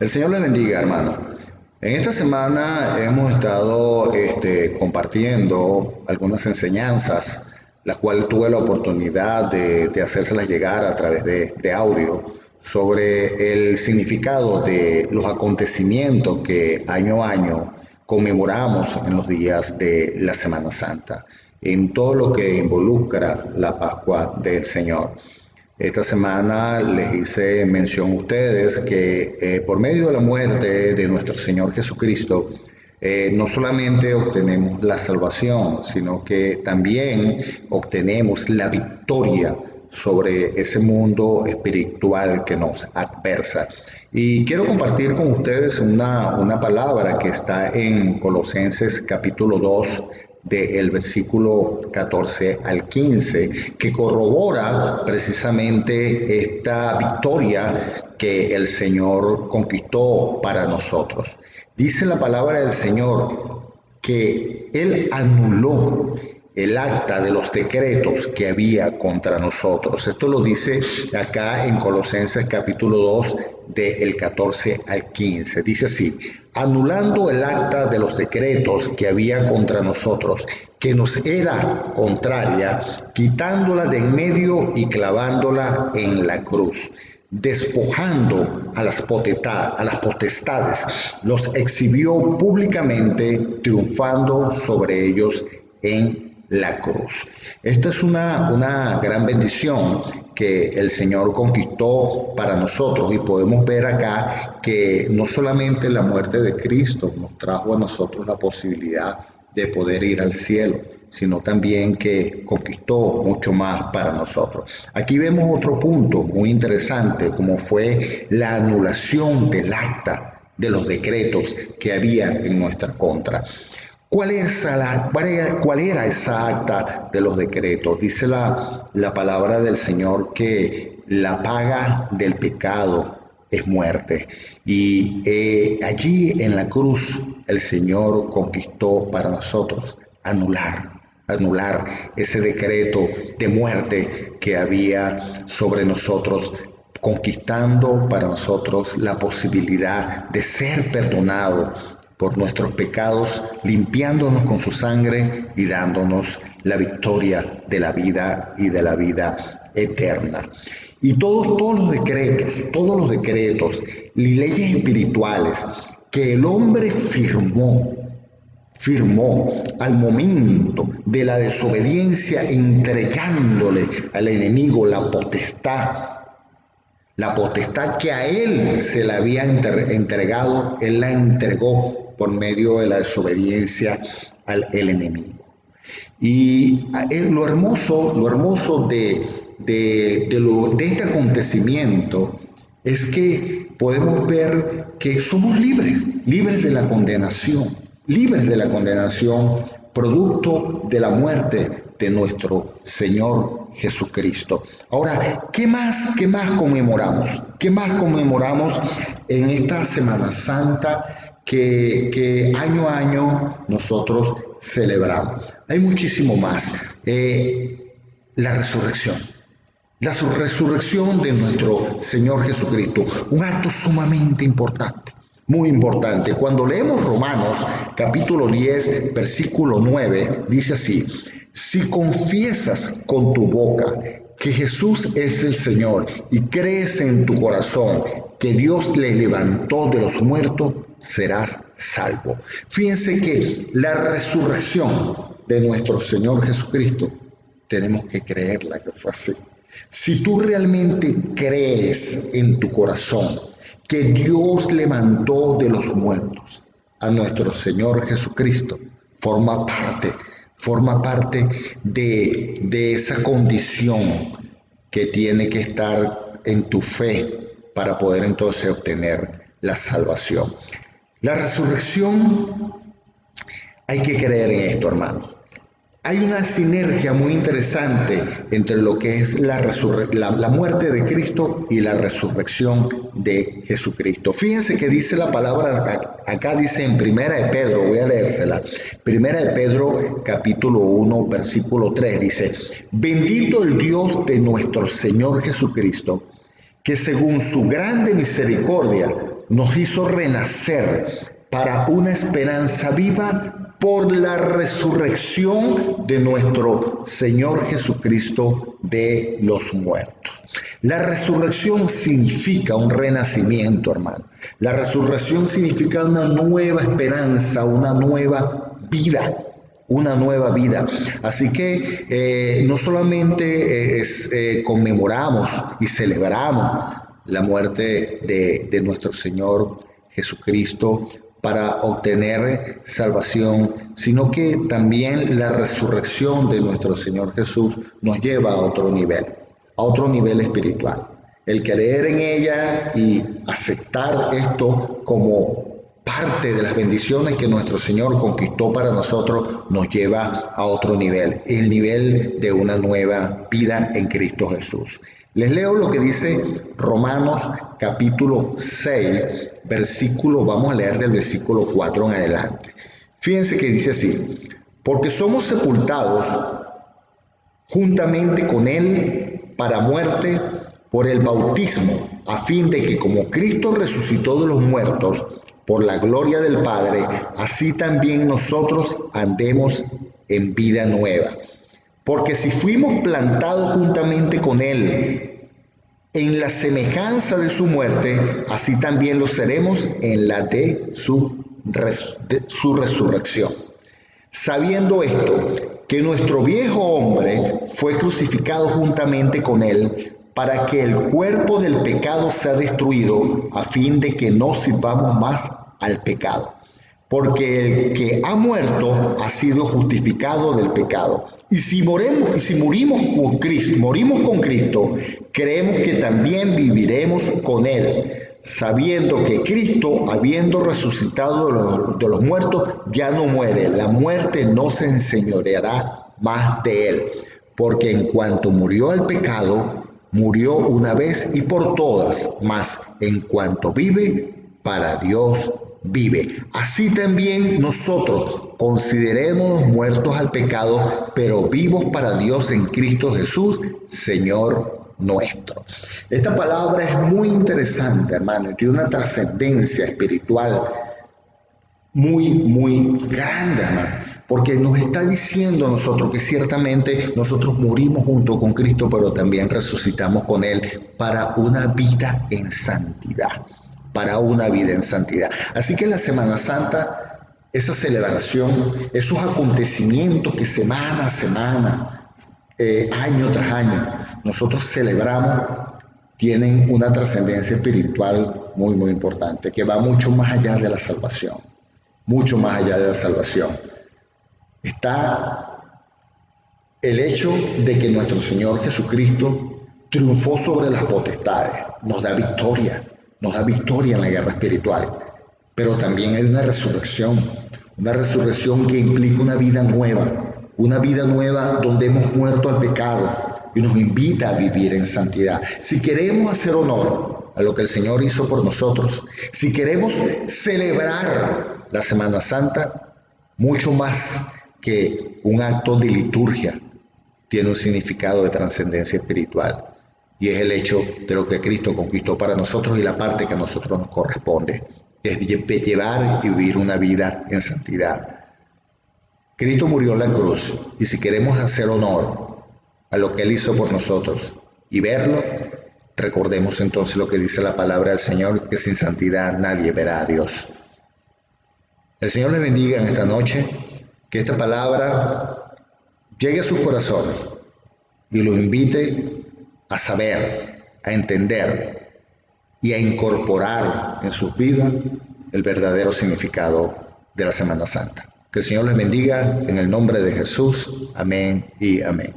El Señor les bendiga, hermano. En esta semana hemos estado compartiendo algunas enseñanzas, las cuales tuve la oportunidad de hacérselas llegar a través de audio, sobre el significado de los acontecimientos que año a año conmemoramos en los días de la Semana Santa, en todo lo que involucra la Pascua del Señor. Esta semana les hice mención a ustedes que por medio de la muerte de nuestro Señor Jesucristo, no solamente obtenemos la salvación, sino que también obtenemos la victoria sobre ese mundo espiritual que nos adversa. Y quiero compartir con ustedes una palabra que está en Colosenses capítulo 2, del versículo 14 al 15, que corrobora precisamente esta victoria que el Señor conquistó para nosotros. Dice la palabra del Señor que Él anuló el acta de los decretos que había contra nosotros. Esto lo dice acá en Colosenses capítulo 2, del 14 al 15. Dice así: anulando el acta de los decretos que había contra nosotros, que nos era contraria, quitándola de en medio y clavándola en la cruz. Despojando a las potestades, los exhibió públicamente, triunfando sobre ellos en la cruz. Esta es una gran bendición que el Señor conquistó para nosotros, y podemos ver acá que no solamente la muerte de Cristo nos trajo a nosotros la posibilidad de poder ir al cielo, sino también que conquistó mucho más para nosotros. Aquí vemos otro punto muy interesante, como fue la anulación del acta de los decretos que había en nuestra contra. ¿Cuál era esa acta de los decretos? Dice la palabra del Señor que la paga del pecado es muerte. Y allí en la cruz el Señor conquistó para nosotros anular ese decreto de muerte que había sobre nosotros, conquistando para nosotros la posibilidad de ser perdonado por nuestros pecados, limpiándonos con su sangre y dándonos la victoria de la vida y de la vida eterna. Y todos los decretos y leyes espirituales que el hombre firmó al momento de la desobediencia, entregándole al enemigo la potestad que a él se le había entregado, él la entregó por medio de la desobediencia al enemigo. Y lo hermoso de este acontecimiento es que podemos ver que somos libres de la condenación, producto de la muerte de nuestro Señor Jesucristo. Ahora, ¿qué más conmemoramos? ¿Qué más conmemoramos en esta Semana Santa que año a año nosotros celebramos? Hay muchísimo más. La resurrección. La resurrección de nuestro Señor Jesucristo, un acto sumamente importante, muy importante. Cuando leemos Romanos capítulo 10, versículo 9, dice así: si confiesas con tu boca que Jesús es el Señor y crees en tu corazón que Dios le levantó de los muertos, serás salvo. Fíjense que la resurrección de nuestro Señor Jesucristo tenemos que creerla que fue así. Si tú realmente crees en tu corazón que Dios levantó de los muertos a nuestro Señor Jesucristo, forma parte de esa condición que tiene que estar en tu fe para poder entonces obtener la salvación. La resurrección, hay que creer en esto, hermano. Hay una sinergia muy interesante entre lo que es la muerte de Cristo y la resurrección de Jesucristo. Fíjense que dice la palabra, acá dice en Primera de Pedro, voy a leérsela. Primera de Pedro, capítulo 1, versículo 3, dice: bendito el Dios de nuestro Señor Jesucristo, que según su grande misericordia nos hizo renacer para una esperanza viva por la resurrección de nuestro Señor Jesucristo de los muertos. La resurrección significa un renacimiento, hermano. La resurrección significa una nueva esperanza, una nueva vida. Una nueva vida. Así que no solamente conmemoramos y celebramos la muerte de nuestro Señor Jesucristo para obtener salvación, sino que también la resurrección de nuestro Señor Jesús nos lleva a otro nivel espiritual. El creer en ella y aceptar esto como parte de las bendiciones que nuestro Señor conquistó para nosotros nos lleva a otro nivel, el nivel de una nueva vida en Cristo Jesús. Les leo lo que dice Romanos capítulo 6, vamos a leer del versículo 4 en adelante. Fíjense que dice así: porque somos sepultados juntamente con Él para muerte por el bautismo, a fin de que como Cristo resucitó de los muertos por la gloria del Padre, así también nosotros andemos en vida nueva. Porque si fuimos plantados juntamente con Él en la semejanza de su muerte, así también lo seremos en la de su resurrección. Sabiendo esto, que nuestro viejo hombre fue crucificado juntamente con Él, para que el cuerpo del pecado sea destruido, a fin de que no sirvamos más al pecado. Porque el que ha muerto ha sido justificado del pecado. Y si morimos con Cristo, creemos que también viviremos con Él, sabiendo que Cristo, habiendo resucitado de los muertos, ya no muere. La muerte no se enseñoreará más de Él. Porque en cuanto murió al pecado, murió una vez y por todas, mas en cuanto vive, para Dios vive. Así también nosotros considerémonos muertos al pecado, pero vivos para Dios en Cristo Jesús, Señor nuestro. Esta palabra es muy interesante, hermano, y tiene una trascendencia espiritual muy grande, hermano, porque nos está diciendo a nosotros que ciertamente nosotros morimos junto con Cristo, pero también resucitamos con Él para una vida en santidad, Así que la Semana Santa, esa celebración, esos acontecimientos que semana a semana, año tras año, nosotros celebramos, tienen una trascendencia espiritual muy importante, que va mucho más allá de la salvación. Mucho más allá de la salvación. Está el hecho de que nuestro Señor Jesucristo triunfó sobre las potestades, nos da victoria en la guerra espiritual. Pero también hay una resurrección que implica una vida nueva donde hemos muerto al pecado y nos invita a vivir en santidad. Si queremos hacer honor a lo que el Señor hizo por nosotros, si queremos celebrar la Semana Santa, mucho más que un acto de liturgia, tiene un significado de trascendencia espiritual, y es el hecho de lo que Cristo conquistó para nosotros y la parte que a nosotros nos corresponde, es llevar y vivir una vida en santidad. Cristo murió en la cruz, y si queremos hacer honor a lo que Él hizo por nosotros y verlo, recordemos entonces lo que dice la palabra del Señor, que sin santidad nadie verá a Dios. El Señor les bendiga en esta noche, que esta palabra llegue a sus corazones y los invite a saber, a entender y a incorporar en sus vidas el verdadero significado de la Semana Santa. Que el Señor les bendiga en el nombre de Jesús. Amén y amén.